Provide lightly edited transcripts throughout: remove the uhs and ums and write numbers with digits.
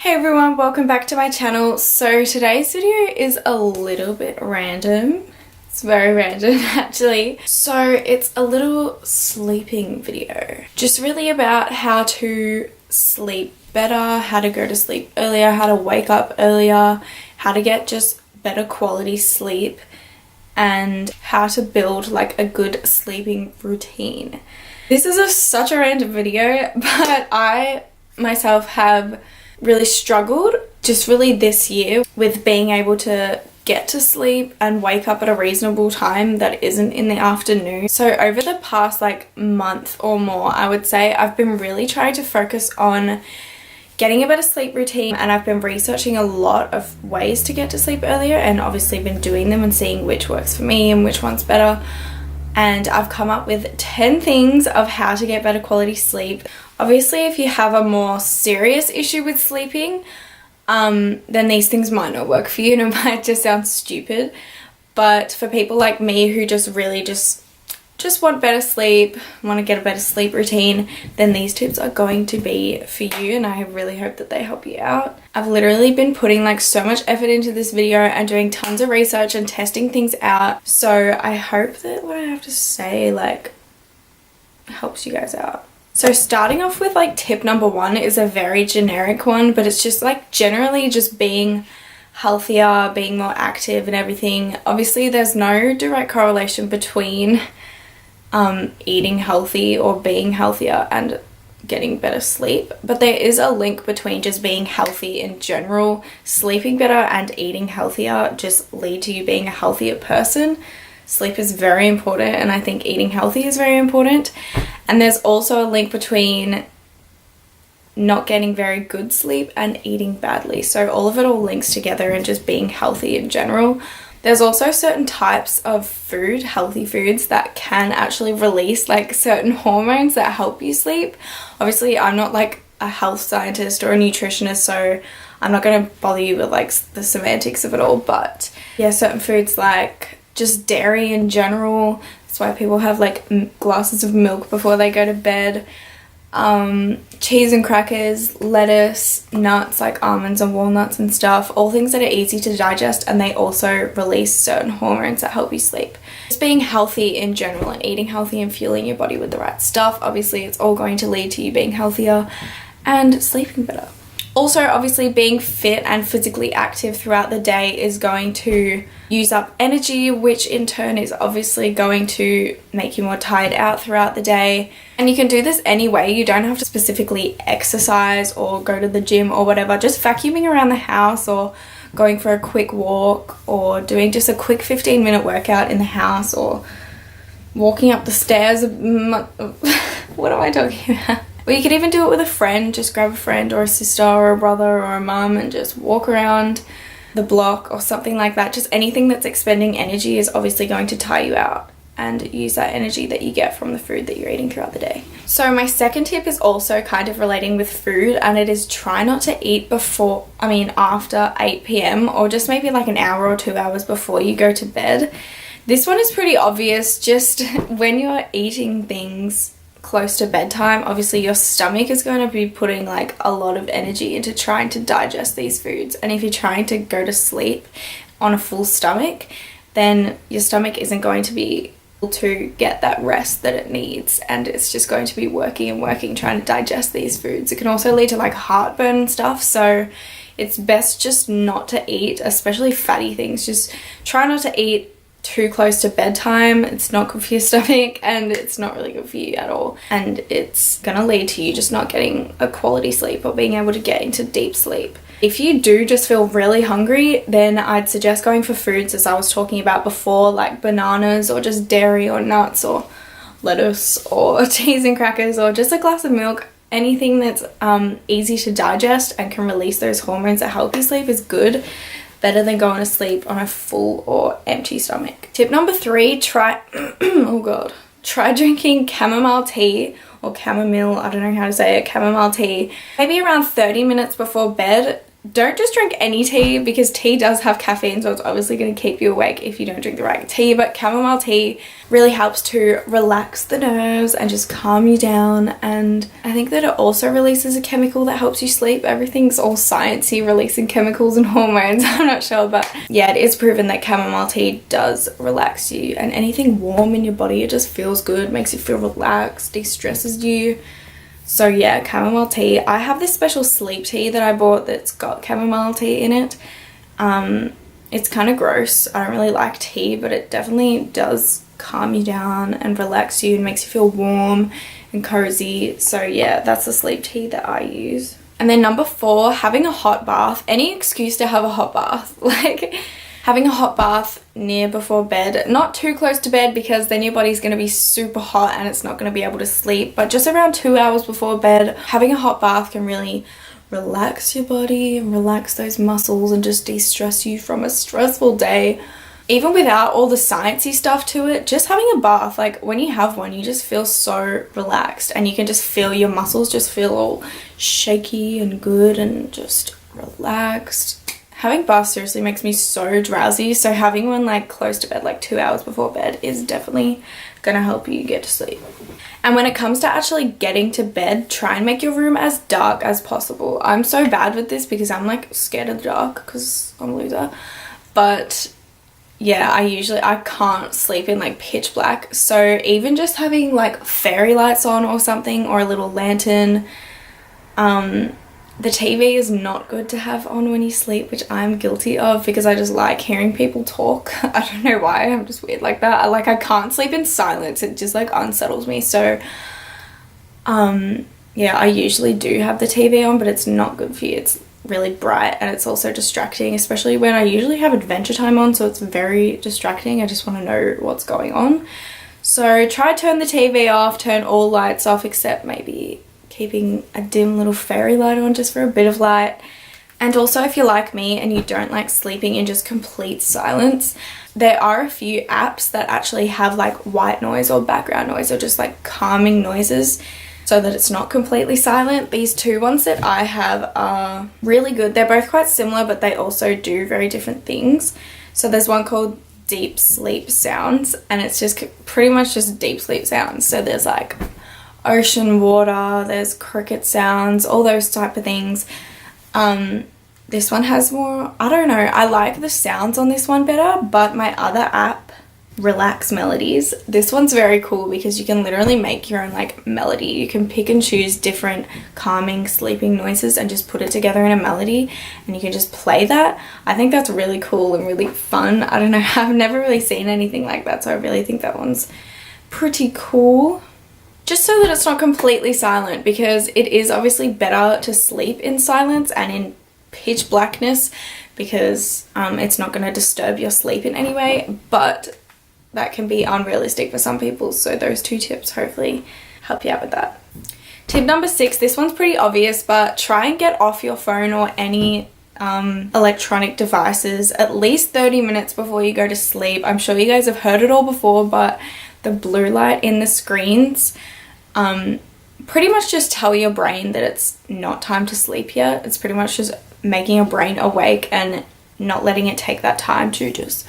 Hey everyone, welcome back to my channel. So today's video is a little bit random. It's very random actually. So it's a little sleeping video. Just really about how to sleep better, how to go to sleep earlier, how to wake up earlier, how to get just better quality sleep, and how to build like a good sleeping routine. This is such a random video, but I myself have really struggled just really this year with being able to get to sleep and wake up at a reasonable time that isn't in the afternoon. So over the past like month or more, I would say I've been really trying to focus on getting a better sleep routine, and I've been researching a lot of ways to get to sleep earlier and obviously been doing them and seeing which works for me and which one's better. And I've come up with 10 things of how to get better quality sleep. Obviously, if you have a more serious issue with sleeping, then these things might not work for you and it might just sound stupid. But for people like me who just really just want better sleep, want to get a better sleep routine, then these tips are going to be for you, and I really hope that they help you out. I've literally been putting like so much effort into this video and doing tons of research and testing things out. So I hope that what I have to say like helps you guys out. So starting off with like tip number one is a very generic one, but it's just like generally just being healthier, being more active and everything. Obviously there's no direct correlation between eating healthy or being healthier and getting better sleep, but there is a link between just being healthy in general, sleeping better, and eating healthier just lead to you being a healthier person. Sleep is very important, and I think eating healthy is very important. And there's also a link between not getting very good sleep and eating badly. So all of it all links together and just being healthy in general. There's also certain types of food, healthy foods, that can actually release like certain hormones that help you sleep. Obviously, I'm not like a health scientist or a nutritionist, so I'm not going to bother you with like the semantics of it all. But yeah, certain foods like just dairy in general. That's why people have like glasses of milk before they go to bed. Cheese and crackers, lettuce, nuts like almonds and walnuts and stuff, all things that are easy to digest, and they also release certain hormones that help you sleep. Just being healthy in general and eating healthy and fueling your body with the right stuff, obviously it's all going to lead to you being healthier and sleeping better. Also, obviously being fit and physically active throughout the day is going to use up energy, which in turn is obviously going to make you more tired out throughout the day. And you can do this anyway. You don't have to specifically exercise or go to the gym or whatever. Just vacuuming around the house or going for a quick walk or doing just a quick 15-minute workout in the house or walking up the stairs. What am I talking about? Or you could even do it with a friend. Just grab a friend or a sister or a brother or a mum and just walk around the block or something like that. Just anything that's expending energy is obviously going to tire you out, and use that energy that you get from the food that you're eating throughout the day. So my second tip is also kind of relating with food, and it is try not to eat after 8 p.m. or just maybe like an hour or 2 hours before you go to bed. This one is pretty obvious. Just when you're eating things close to bedtime, obviously your stomach is going to be putting like a lot of energy into trying to digest these foods, and if you're trying to go to sleep on a full stomach, then your stomach isn't going to be able to get that rest that it needs, and it's just going to be working trying to digest these foods. It can also lead to like heartburn and stuff, so it's best just not to eat, especially fatty things. Just try not to eat too close to bedtime. It's not good for your stomach, and it's not really good for you at all, and it's gonna lead to you just not getting a quality sleep or being able to get into deep sleep. If you do just feel really hungry, then I'd suggest going for foods, as I was talking about before, like bananas or just dairy or nuts or lettuce or cheese and crackers or just a glass of milk. Anything that's easy to digest and can release those hormones that help you sleep is good. Better than going to sleep on a full or empty stomach. Tip number 3, try drinking chamomile tea or chamomile, I don't know how to say it, chamomile tea, maybe around 30 minutes before bed. don't just drink any tea, because tea does have caffeine, so it's obviously going to keep you awake if you don't drink the right tea. But chamomile tea really helps to relax the nerves and just calm you down. And I think that it also releases a chemical that helps you sleep. Everything's all sciencey, releasing chemicals and hormones. I'm not sure, but yeah, it is proven that chamomile tea does relax you, and anything warm in your body, it just feels good, makes you feel relaxed, de-stresses you. So yeah, chamomile tea. I have this special sleep tea that I bought that's got chamomile tea in it. It's kind of gross. I don't really like tea, but it definitely does calm you down and relax you and makes you feel warm and cozy. So yeah, that's the sleep tea that I use. And then number 4, having a hot bath. Any excuse to have a hot bath. Like, having a hot bath near before bed, not too close to bed, because then your body's going to be super hot and it's not going to be able to sleep, but just around 2 hours before bed, having a hot bath can really relax your body and relax those muscles and just de-stress you from a stressful day. Even without all the sciencey stuff to it, just having a bath, like when you have one, you just feel so relaxed, and you can just feel your muscles just feel all shaky and good and just relaxed. Having bath seriously makes me so drowsy, so having one like close to bed, like 2 hours before bed, is definitely gonna help you get to sleep. And when it comes to actually getting to bed, try and make your room as dark as possible. I'm so bad with this because I'm like scared of the dark because I'm a loser. But yeah, I can't sleep in like pitch black. So even just having like fairy lights on or something, or a little lantern. The TV is not good to have on when you sleep, which I'm guilty of because I just like hearing people talk. I don't know why, I'm just weird like that. I can't sleep in silence. It just like unsettles me. So yeah, I usually do have the TV on, but it's not good for you. It's really bright and it's also distracting, especially when I usually have Adventure Time on, so it's very distracting. I just want to know what's going on. So try to turn the TV off, turn all lights off except maybe keeping a dim little fairy light on just for a bit of light. And also, if you're like me and you don't like sleeping in just complete silence, there are a few apps that actually have like white noise or background noise or just like calming noises so that it's not completely silent. These 2 ones that I have are really good. They're both quite similar, but they also do very different things. So there's one called Deep Sleep Sounds, and it's just pretty much just deep sleep sounds. So there's like ocean water, there's cricket sounds, all those type of things. This one has more, I don't know, I like the sounds on this one better, but my other app, Relax Melodies, this one's very cool because you can literally make your own like melody. You can pick and choose different calming sleeping noises and just put it together in a melody, and you can just play that. I think that's really cool and really fun. I don't know, I've never really seen anything like that, so I really think that one's pretty cool. Just so that it's not completely silent, because it is obviously better to sleep in silence and in pitch blackness because it's not going to disturb your sleep in any way, but that can be unrealistic for some people. So those 2 tips hopefully help you out with that. Tip number 6, this one's pretty obvious, but try and get off your phone or any electronic devices at least 30 minutes before you go to sleep. I'm sure you guys have heard it all before, but the blue light in the screens pretty much just tell your brain that it's not time to sleep yet. It's pretty much just making your brain awake and not letting it take that time to just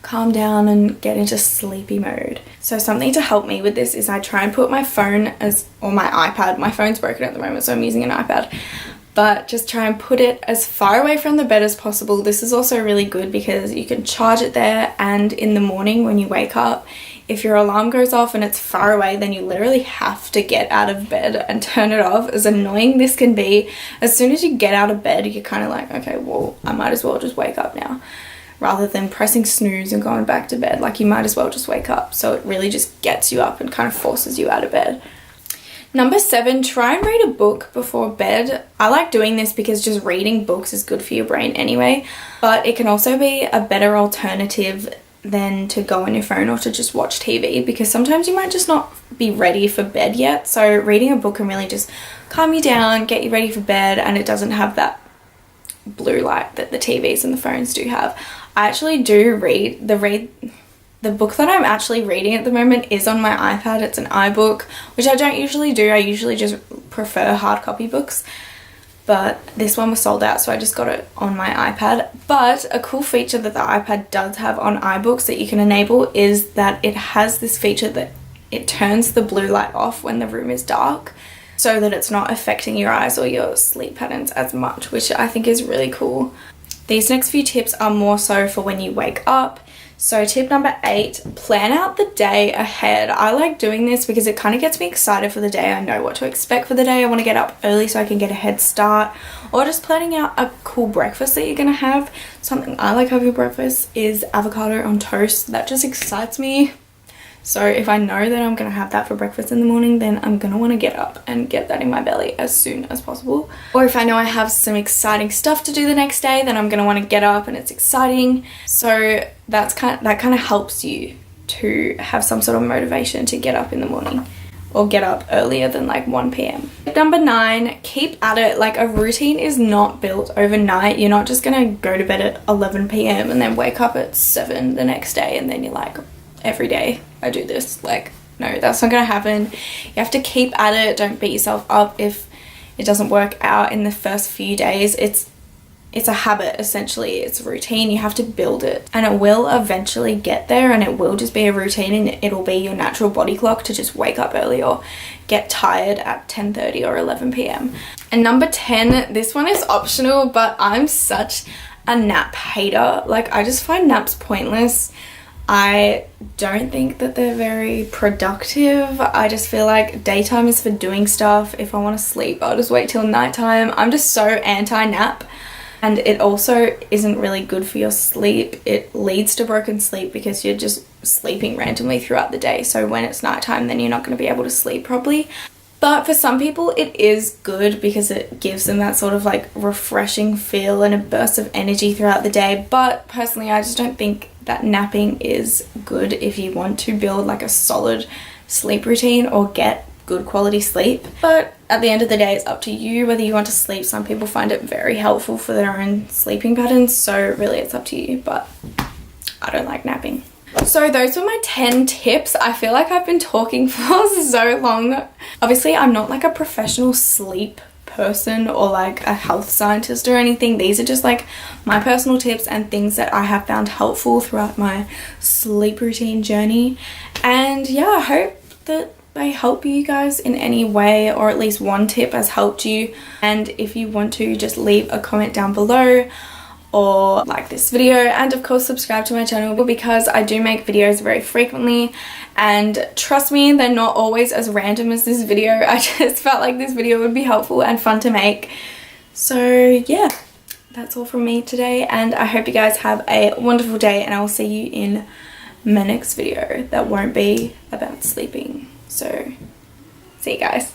calm down and get into sleepy mode. So something to help me with this is I try and put my phone or my iPad, my phone's broken at the moment so I'm using an iPad, but just try and put it as far away from the bed as possible. This is also really good because you can charge it there, and in the morning when you wake up, if your alarm goes off and it's far away, then you literally have to get out of bed and turn it off. As annoying this can be, as soon as you get out of bed, you're kind of like, okay, well, I might as well just wake up now. Rather than pressing snooze and going back to bed, like you might as well just wake up. So it really just gets you up and kind of forces you out of bed. Number 7, try and read a book before bed. I like doing this because just reading books is good for your brain anyway, but it can also be a better alternative than to go on your phone or to just watch TV, because sometimes you might just not be ready for bed yet. So reading a book can really just calm you down, get you ready for bed, and it doesn't have that blue light that the TVs and the phones do have. I actually do read the book that I'm actually reading at the moment is on my iPad. It's an iBook, which I don't usually do. I usually just prefer hard copy books. but this one was sold out, so I just got it on my iPad. But a cool feature that the iPad does have on iBooks that you can enable is that it has this feature that it turns the blue light off when the room is dark, so that it's not affecting your eyes or your sleep patterns as much, which I think is really cool. These next few tips are more so for when you wake up. So tip number 8, plan out the day ahead. I like doing this because it kind of gets me excited for the day. I know what to expect for the day. I want to get up early so I can get a head start, or just planning out a cool breakfast that you're going to have. Something I like having breakfast is avocado on toast. That just excites me. So if I know that I'm going to have that for breakfast in the morning, then I'm going to want to get up and get that in my belly as soon as possible. Or if I know I have some exciting stuff to do the next day, then I'm going to want to get up and it's exciting. So that kind of helps you to have some sort of motivation to get up in the morning, or get up earlier than like 1 p.m. Number 9, keep at it. Like, a routine is not built overnight. You're not just going to go to bed at 11 p.m. and then wake up at 7 the next day and then you're like, every day I do this. Like, no, that's not gonna happen. You have to keep at it. Don't beat yourself up if it doesn't work out in the first few days. It's a habit, essentially. It's a routine. You have to build it, and it will eventually get there, and it will just be a routine, and it'll be your natural body clock to just wake up early or get tired at 10:30 or 11 p.m. And number 10, this one is optional, but I'm such a nap hater. Like, I just find naps pointless. I don't think that they're very productive. I just feel like daytime is for doing stuff. If I want to sleep, I'll just wait till nighttime. I'm just so anti-nap, and it also isn't really good for your sleep. It leads to broken sleep because you're just sleeping randomly throughout the day. So when it's nighttime, then you're not going to be able to sleep properly. But for some people it is good because it gives them that sort of like refreshing feel and a burst of energy throughout the day. But personally, I just don't think that napping is good if you want to build like a solid sleep routine or get good quality sleep. But at the end of the day, it's up to you whether you want to sleep. Some people find it very helpful for their own sleeping patterns, so really it's up to you, but I don't like napping. So those were my 10 tips. I feel like I've been talking for so long. Obviously, I'm not like a professional sleep person or like a health scientist or anything. These are just like my personal tips and things that I have found helpful throughout my sleep routine journey. And yeah, I hope that they help you guys in any way, or at least one tip has helped you. And if you want to, just leave a comment down below or like this video, and of course subscribe to my channel because I do make videos very frequently, and trust me, they're not always as random as this video. I just felt like this video would be helpful and fun to make. So yeah, that's all from me today, and I hope you guys have a wonderful day, and I will see you in my next video that won't be about sleeping. So see you guys.